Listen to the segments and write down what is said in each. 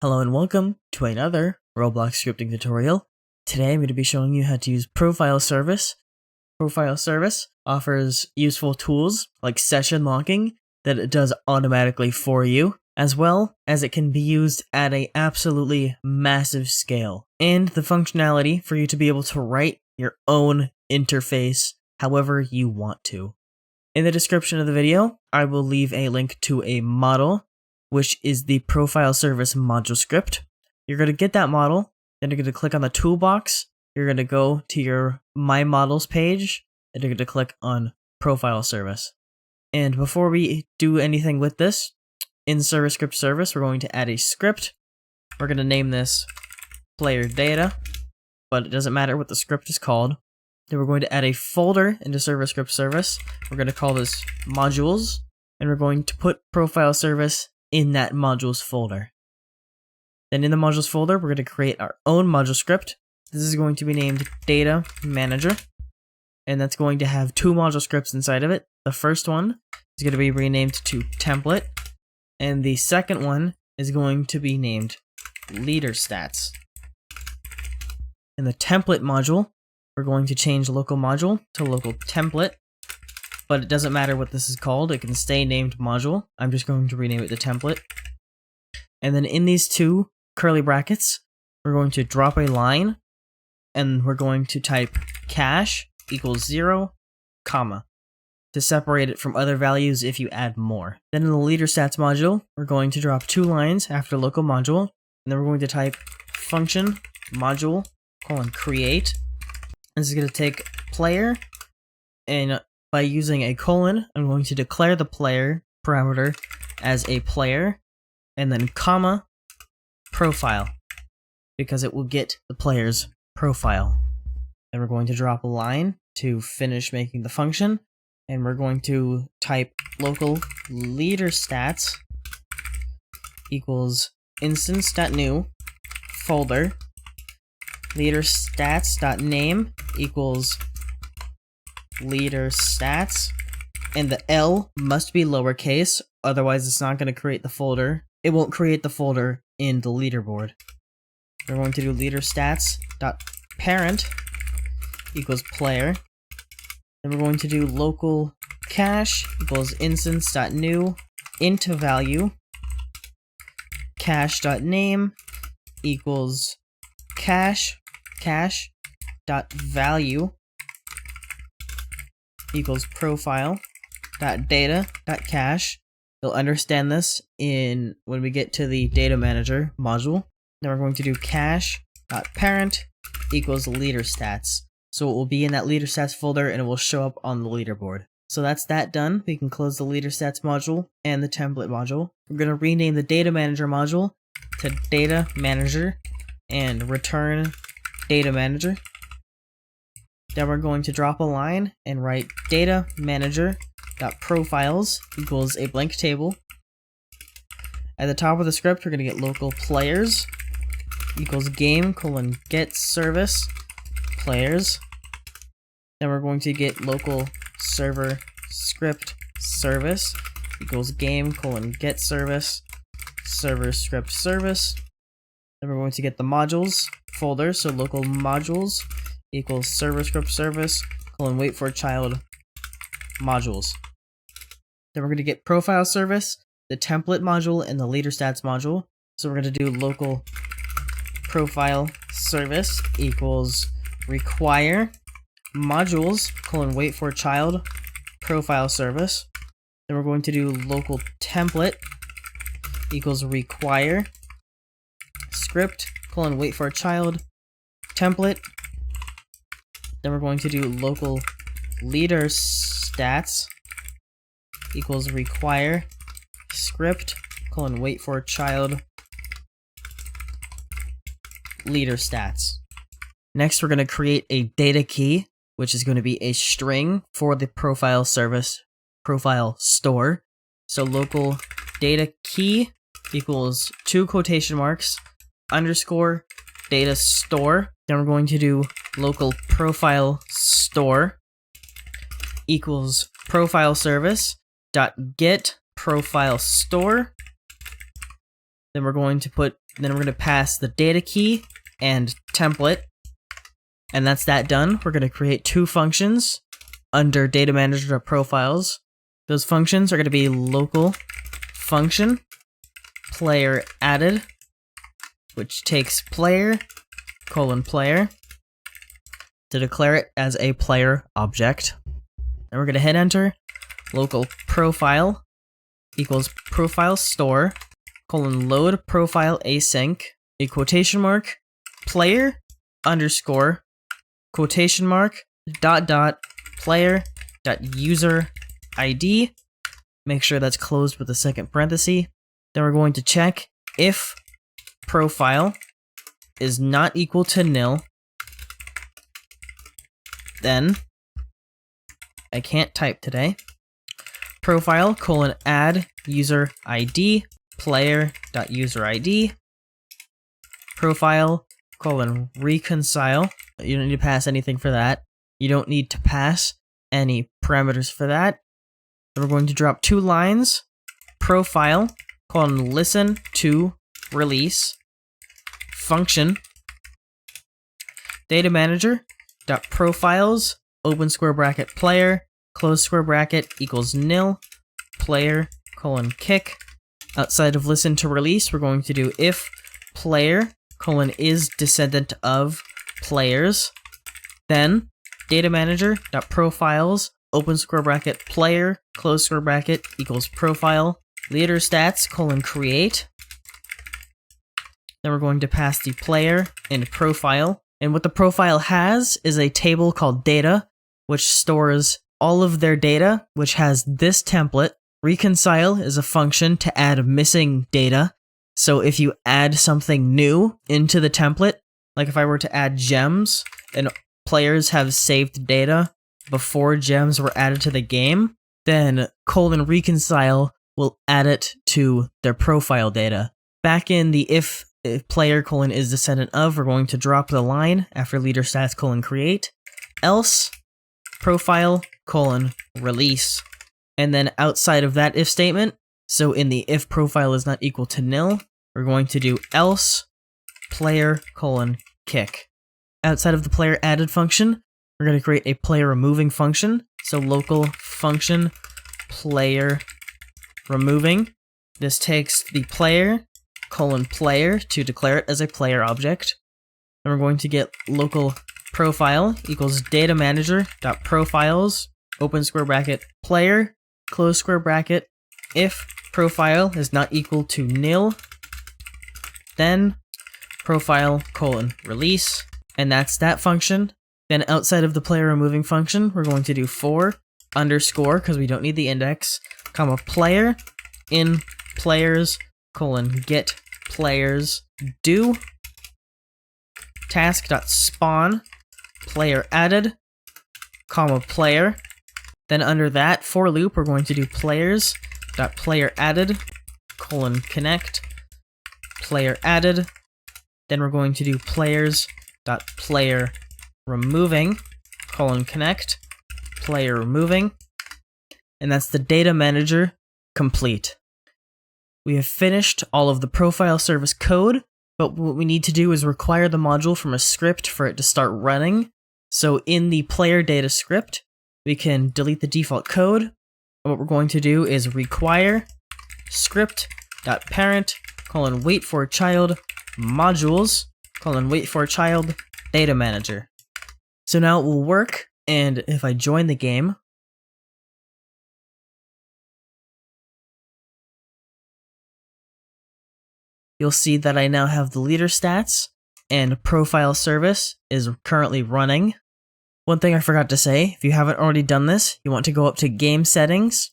Hello and welcome to another Roblox scripting tutorial. Today I'm going to be showing you how to use ProfileService. ProfileService offers useful tools like session locking that it does automatically for you, as well as it can be used at an absolutely massive scale, and the functionality for you to be able to write your own interface however you want to. In the description of the video, I will leave a link to a model, which is the ProfileService module script. You're going to get that model, then you're going to click on the toolbox, you're going to go to your My Models page, and you're going to click on ProfileService. And before we do anything with this, in Service Script Service, we're going to add a script. We're going to name this Player Data, but it doesn't matter what the script is called. Then we're going to add a folder into Service Script Service. We're going to call this Modules, and we're going to put ProfileService in that modules folder. Then in the modules folder, we're going to create our own module script. This is going to be named Data Manager, and that's going to have two module scripts inside of it. The first one is going to be renamed to Template, and the second one is going to be named Leader Stats. In the Template module, we're going to change local module to local template, but it doesn't matter what this is called, it can stay named module. I'm just going to rename it to template. And then in these two curly brackets, we're going to drop a line, and we're going to type cache equals 0, comma, to separate it from other values if you add more. Then in the leader stats module, we're going to drop two lines after local module, and then we're going to type function module create. This is going to take player, and by using a colon, I'm going to declare the player parameter as a player, and then comma, profile, because it will get the player's profile. Then we're going to drop a line to finish making the function, and we're going to type local leader stats equals instance.new folder leader stats.name equals leader stats, and the L must be lowercase, otherwise it's not going to create the folder. It won't create the folder in the leaderboard. We're going to do leader stats.parent equals player. Then we're going to do local cache equals instance.new into value cache.name equals cache.value equals profile.data.cache. You'll understand this when we get to the data manager module. Then we're going to do cache.parent equals leader stats. So it will be in that leader stats folder and it will show up on the leaderboard. So that's that done. We can close the leader stats module and the template module. We're going to rename the data manager module to data manager and return data manager. Then we're going to drop a line and write data manager.profiles equals a blank table. At the top of the script, we're going to get local players equals game : get service players. Then we're going to get local server script service equals game : get service server script service. Then we're going to get the modules folder, so local modules equals server script service wait for child modules. Then we're going to get ProfileService, the template module, and the leader stats module. So we're going to do local ProfileService equals require modules wait for child ProfileService. Then we're going to do local template equals require script wait for child template. Then we're going to do local leader stats equals require script wait for child leader stats. Next, we're going to create a data key, which is going to be a string for the ProfileService profile store. So local data key equals two quotation marks underscore data store. Then we're going to do local profile store equals ProfileService dot get profile store. Then we're going to put Then we're going to pass the data key and template. And that's that done. We're going to create two functions under data manager.profiles. Those functions are going to be local function player added, which takes player :player to declare it as a player object. And we're going to hit enter. Local profile equals profile store :load profile async a quotation mark player underscore quotation mark player user ID. Make sure that's closed with a second parenthesis. Then we're going to check if profile is not equal to nil. Then I can't type today. Profile :add user ID player.user ID. Profile :reconcile. You don't need to pass anything for that. You don't need to pass any parameters for that. Then we're going to drop two lines. Profile :listen to release function data manager dot profiles open square bracket player close square bracket equals nil player :kick. Outside of listen to release, we're going to do if player is descendant of players. Then data manager dot profiles open square bracket player close square bracket equals profile leader stats create. Then we're going to pass the player and profile. And what the profile has is a table called data, which stores all of their data, which has this template. Reconcile is a function to add missing data. So if you add something new into the template, like if I were to add gems and players have saved data before gems were added to the game, then :reconcile will add it to their profile data. Back in the if player is descendant of, we're going to drop the line after leader stats create, else profile release. And then outside of that if statement, so in the if profile is not equal to nil, we're going to do else player :kick. Outside of the player added function, we're going to create a player removing function. So local function player removing. This takes the player :player to declare it as a player object. And we're going to get local profile equals data manager dot profiles open square bracket player close square bracket if profile is not equal to nil, then profile :release. And that's that function. Then outside of the player removing function, we're going to do for underscore, because we don't need the index, comma player in players :get players do task.spawn player added comma player. Then under that for loop, we're going to do players.player added :connect player added. Then we're going to do players.player removing :connect player removing. And that's the data manager complete. We have finished all of the profile service code, but what we need to do is require the module from a script for it to start running. So in the player data script, we can delete the default code. And what we're going to do is require script.parent :wait for child modules :wait for child data manager. So now it will work, and if I join the game, you'll see that I now have the leader stats, and profile service is currently running. One thing I forgot to say, if you haven't already done this, you want to go up to game settings,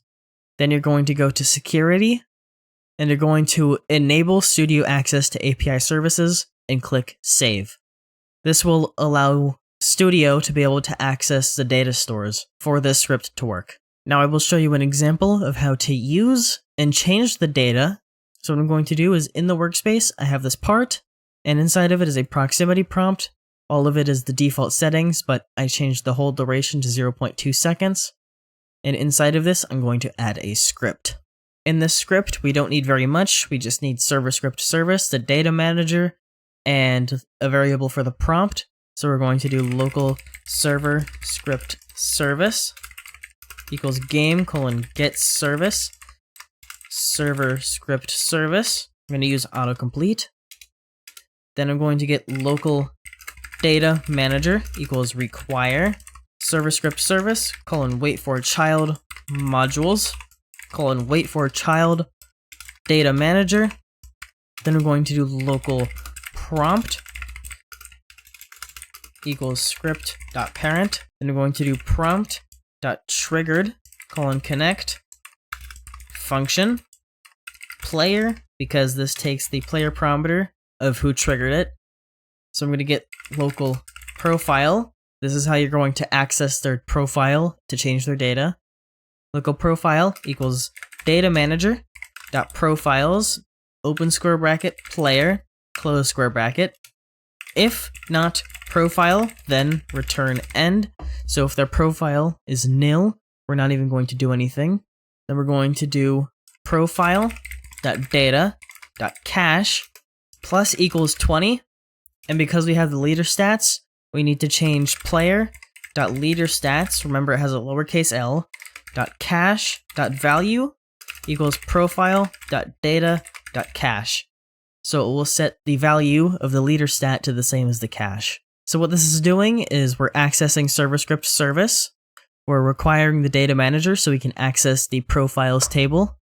then you're going to go to security, and you're going to enable Studio access to API services and click save. This will allow Studio to be able to access the data stores for this script to work. Now I will show you an example of how to use and change the data. So what I'm going to do is in the workspace, I have this part, and inside of it is a proximity prompt. All of it is the default settings, but I changed the hold duration to 0.2 seconds. And inside of this, I'm going to add a script. In this script, we don't need very much. We just need server script service, the data manager, and a variable for the prompt. So we're going to do local server script service equals game : get service, server script service. I'm going to use autocomplete. Then I'm going to get local data manager equals require server script service : wait for child modules wait for child data manager. Then we're going to do local prompt equals script.parent. Then we're going to do prompt.triggered connect function player, because this takes the player parameter of who triggered it. So I'm going to get local profile. This is how you're going to access their profile to change their data. Local profile equals data manager dot profiles open square bracket player close square bracket. If not profile, then return end. So if their profile is nil, we're not even going to do anything. Then we're going to do profile dot data dot cache plus equals 20. And because we have the leader stats, we need to change player dot leader stats. Remember, it has a lowercase l. Dot cache dot value equals profile dot data dot cache. So it will set the value of the leader stat to the same as the cache. So what this is doing is we're accessing server script service. We're requiring the data manager so we can access the profiles table.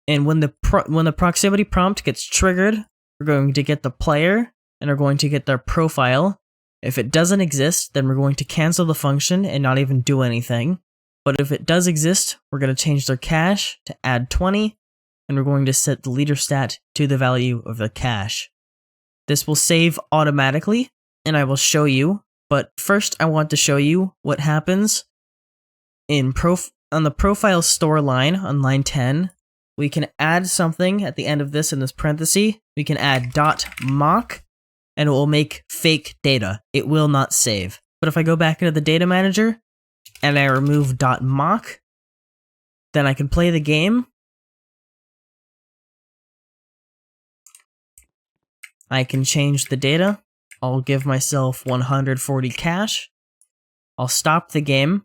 And when the proximity prompt gets triggered, we're going to get the player and we're going to get their profile. If it doesn't exist, then we're going to cancel the function and not even do anything. But if it does exist, we're going to change their cache to add 20, and we're going to set the leader stat to the value of the cache. This will save automatically, and I will show you, but first I want to show you what happens on the profile store line on line 10. We can add something at the end of this in this parenthesis. We can add .mock, and it will make fake data. It will not save. But if I go back into the data manager, and I remove .mock, then I can play the game. I can change the data. I'll give myself 140 cash. I'll stop the game.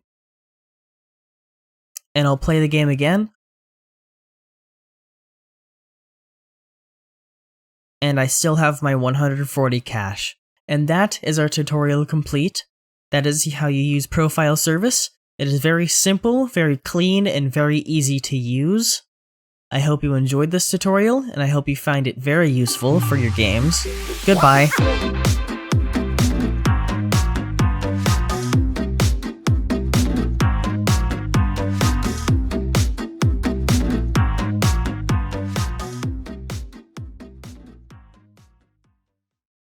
And I'll play the game again. And I still have my 140 cash. And that is our tutorial complete. That is how you use ProfileService. It is very simple, very clean, and very easy to use. I hope you enjoyed this tutorial, and I hope you find it very useful for your games. Goodbye.